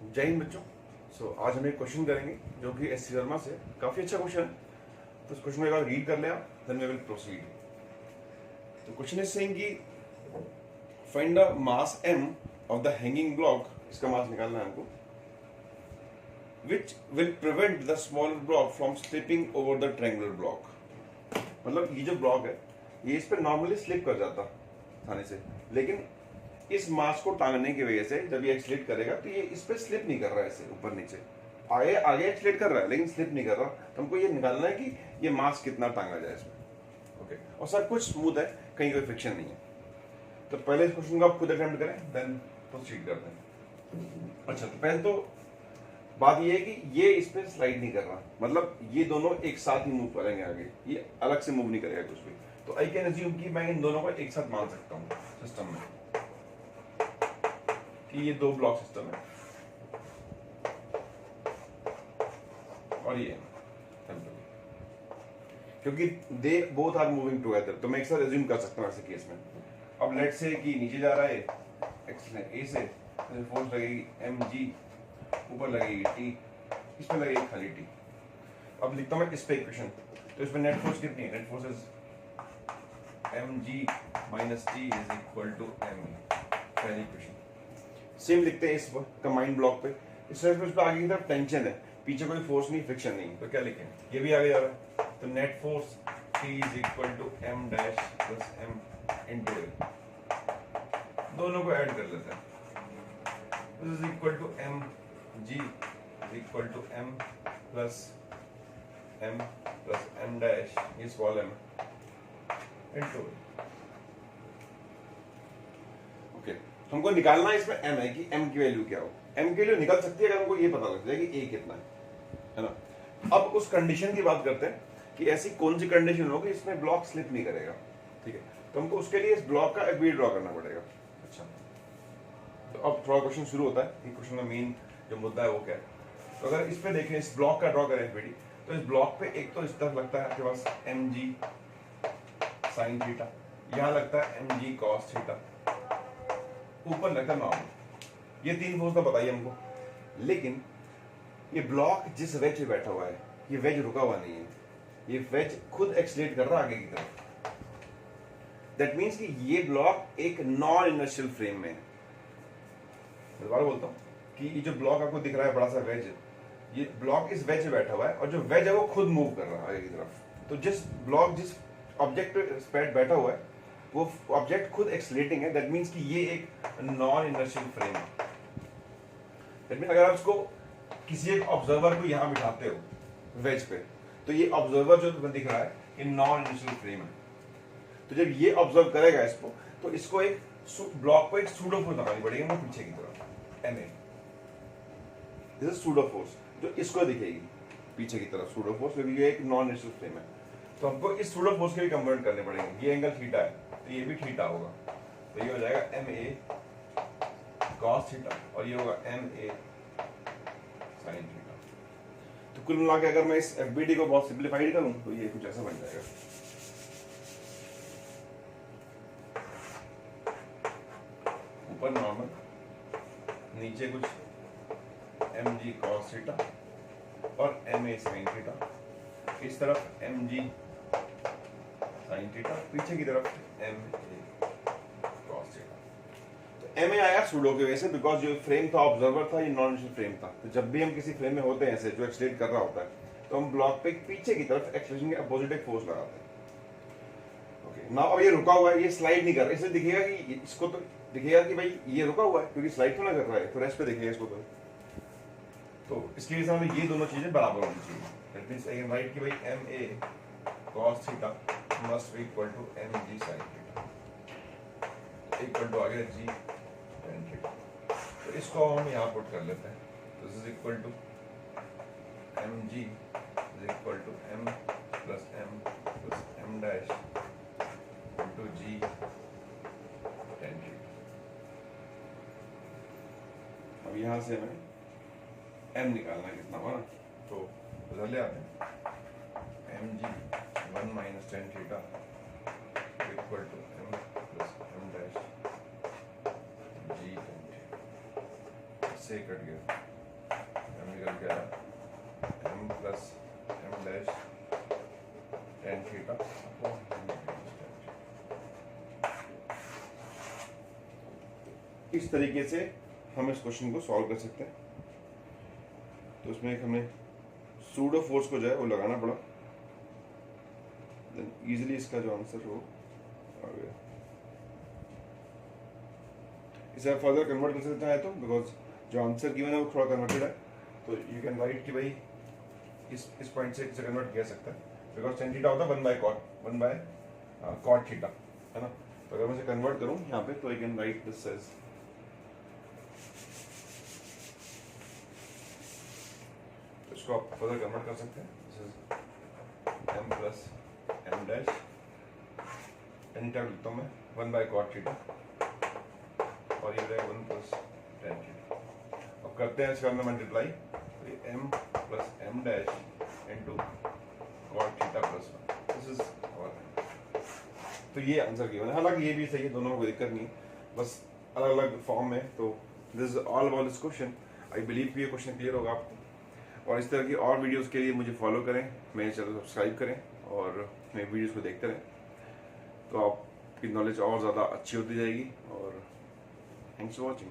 जय हिंद बच्चों। आज हम एक क्वेश्चन करेंगे जो कि एस सी वर्मा से काफी अच्छा क्वेश्चन है। तो इस क्वेश्चन को एक बार रीड कर लें आप, देन वी विल प्रोसीड। तो क्वेश्चन इज सेइंग कि find the mass m of the hanging block, इसका मास निकालना है हमको, which will prevent the smaller block from slipping over the triangular block। मतलब ये जो ब्लॉक है ये इस पर नॉर्मली स्लिप कर जाता आसानी से, लेकिन इस मास को टांगने की वजह से जब ये एक्सलेट करेगा तो ये इस पे स्लिप नहीं कर रहा है, ऐसे ऊपर नीचे आगे आगे एक्सलेट कर रहा है लेकिन स्लिप नहीं कर रहा। तो हमको ये निकालना है कि ये मास कितना टांगा जाए इसमें। ओके, और सब कुछ स्मूथ है, कहीं कोई फ्रिक्शन नहीं है। तो पहले इस क्वेश्चन को आप खुद अटेम्प्ट करें, देन प्रोसीड करते हैं। अच्छा, तो पहले तो बात ये है कि ये इस पे स्लाइड नहीं कर रहा, मतलब ये दोनों एक साथ ही मूव करेंगे आगे, ये अलग से मूव नहीं करेगा कुछ भी। तो आई कैन अज्यूम कि मैं इन दोनों को एक साथ मान सकता हूँ सिस्टम में कि ये दो ब्लॉक सिस्टम है और ये क्योंकि they both are moving together, तो मैं एक साथ अज्यूम कर सकता हूँ ऐसे केस में। अब लेट से कि नीचे जा रहा है ए से, फोर्स लगेगी mg, ऊपर लगेगी t, इसमें लगेगी खाली t। अब लिखता हूँ मैं इस पे इक्वेशन, तो इसमें नेट फोर्स कितनी है? Net force is mg minus t is equal to m। पहली इक्वेशन सेम लिखते हैं इस कंबाइंड ब्लॉक पे। इस पे आगे की तरफ टेंशन है, पीछे कोई फोर्स नहीं, फ्रिक्शन नहीं, तो क्या लिखें? ये भी आगे जा रहा है, तो net force T is equal to m dash plus m into l। दोनों को ऐड कर लेते हैं। This is equal to mg is equal to m plus m dash, ये small m into l। Okay, हमको निकालना इसमें m है कि m की वैल्यू क्या हो। m की वैल्यू निकल सकती है अगर हमको ये पता लग जाए कि a कितना है ना। अब उस कंडीशन की बात करते हैं कि ऐसी कौन सी कंडीशन हो कि इसमें ब्लॉक स्लिप नहीं करेगा। ठीक है, तो हमको उसके लिए इस ब्लॉक का एफबी ड्रॉ करना पड़ेगा। अच्छा, तो अब थोड़ा क्वेश्चन शुरू होता है कि क्वेश्चन का मेन जो मुद्दा है वो क्या है। तो अगर इस पे देखें, इस ब्लॉक का ड्रॉ करें एफबीडी, तो इस ब्लॉक पे एक तो इस तरफ लगता है आपके पास mg साइन थीटा, यहाँ लगता है mg कॉस थीटा, ऊपर लगता है नॉर्मल। ये तीन फोर्स तो बताइए हमको, लेकिन ये ब्लॉक जिस वेज पे बैठा हुआ है, ये वेज रुका हुआ नहीं है, ये वेज खुद एक्सलेट कर रहा है आगे की तरफ। दैट मीन्स कि ये ब्लॉक एक नॉन इनर्शियल फ्रेम में है। दोबारा बोलता हूँ कि ये जो ब्लॉक आपको दिख रहा है बड़ा सा वेज, ये ब्लॉक इस वेज पे बैठा हुआ है और जो वेज है वो खुद मूव कर रहा है आगे की तरफ। तो जिस ब्लॉक जिस ऑब्जेक्ट पे बैठा हुआ है वो ऑब्जेक्ट खुद एक्सलेटिंग है। दैट मीन्स कि ये एक नॉन इनर्शियल फ्रेम है। दैट मीन्स अगर आप उसको किसी एक ऑब्जर्वर को यहाँ बिठाते हो वेज पे, तो ये ऑब्जर्वर जो तुम्हें दिख रहा है ये नॉन इनर्शियल फ्रेम है। तो जब ये ऑब्जर्व करेगा इसको, तो इसको एक ब्लॉक को एक सूडो फोर्स लगानी पड़ेगी वो पीछे की तरफ ma। This is pseudo force जो इसको दिखेगी पीछे की तरफ, सूडो फोर्स, क्योंकि ये एक नॉन इनर्शियल फ्रेम है। तो हमको इस सूडो फोर्स के भी कन्वर्ट करने पड़ेंगे। ये एंगल थीटा है तो ये भी थीटा होगा, तो ये हो जाएगा ma cos थीटा और ये होगा ma sin थीटा। तो कुल मिला के अगर मैं इस एफबीडी को बहुत सिंपलीफाइड करूं तो ये कुछ ऐसा बन जाएगा। ऊपर नॉर्मल, नीचे कुछ mg cos थीटा और ma sin थीटा, इस तरफ mg sin थीटा, पीछे की तरफ ma cos थीटा। तो ma आया सूडो की वजह से, बिकॉज जो फ्रेम था ऑब्जर्वर था, ये नॉन इनर्शियल फ्रेम था। तो जब भी हम किसी फ्रेम में होते हैं ऐसे जो एक्सलेट कर रहा होता है, तो हम ब्लॉक पे पीछे की तरफ एक्सलेशन के अपोजिट एक फोर्स लगाते हैं। ओके, नाउ अब ये रुका हुआ है, ये स्लाइड नहीं कर रहा, इसलिए दिखेगा कि इसको तो दिखेगा कि भाई ये रुका हुआ है क्योंकि स्लाइड तो ना कर रहा है, तो रेस्ट पे दिखेगा इसको। तो इसके लिए हमें ये दोनों चीजें बराबर होनी चाहिए। That means I can write कि भाई ma cos theta must be equal to mg sin theta equal to आगे g tan थीटा। तो इसको हम यहाँ पुट कर लेते हैं। This is equal to mg is equal to m plus m dash into g tan theta. अब यहाँ से हमें m निकालना है कितना होगा ना, तो उधर ले आते हैं। mg 1 minus tan theta equal to m plus m dash g tan theta. इससे कट गया। निकल के आया m plus m dash tan theta. इस तरीके से हम इस क्वेश्चन को सॉल्व कर सकते हैं। तो उसमें एक हमें सूडो फोर्स को जो है वो लगाना पड़ा, देन इजीली इसका जो आंसर हो आ गया। इसे आप फर्दर कन्वर्ट कर सकते हैं तो, बिकॉज जो आंसर गिवन है वो थोड़ा कन्वर्टेड है, तो यू कैन राइट कि भाई इस पॉइंट से इसे कन्वर्ट किया सकता है, बिकॉज tan थीटा होता है 1 cot थीटा, है ना। तो अगर मैं इसे कन्वर्ट करूं यहाँ पे, तो I can write this as इसको आप फर्दर कन्वर्ट कर सकते हैं। This is m plus m dash tan theta लिखता हूँ मैं 1 cot थीटा, और ये रहेगा 1 प्लस tan थीटा। अब करते हैं इसका अंदर मल्टीप्लाई, तो ये m plus m dash into cot theta plus 1, this is our. तो ये आंसर गिवन है। हालांकि ये भी सही है, दोनों में कोई दिक्कत नहीं है, बस अलग अलग फॉर्म में। तो this is all about this question. I believe कि ये क्वेश्चन क्लियर होगा आपको। और इस तरह की और वीडियोस के लिए मुझे फॉलो करें, मेरे चैनल सब्सक्राइब करें और मेरे वीडियोस को देखते रहें, तो आपकी नॉलेज और ज़्यादा अच्छी होती जाएगी। और थैंक्स फॉर वॉचिंग।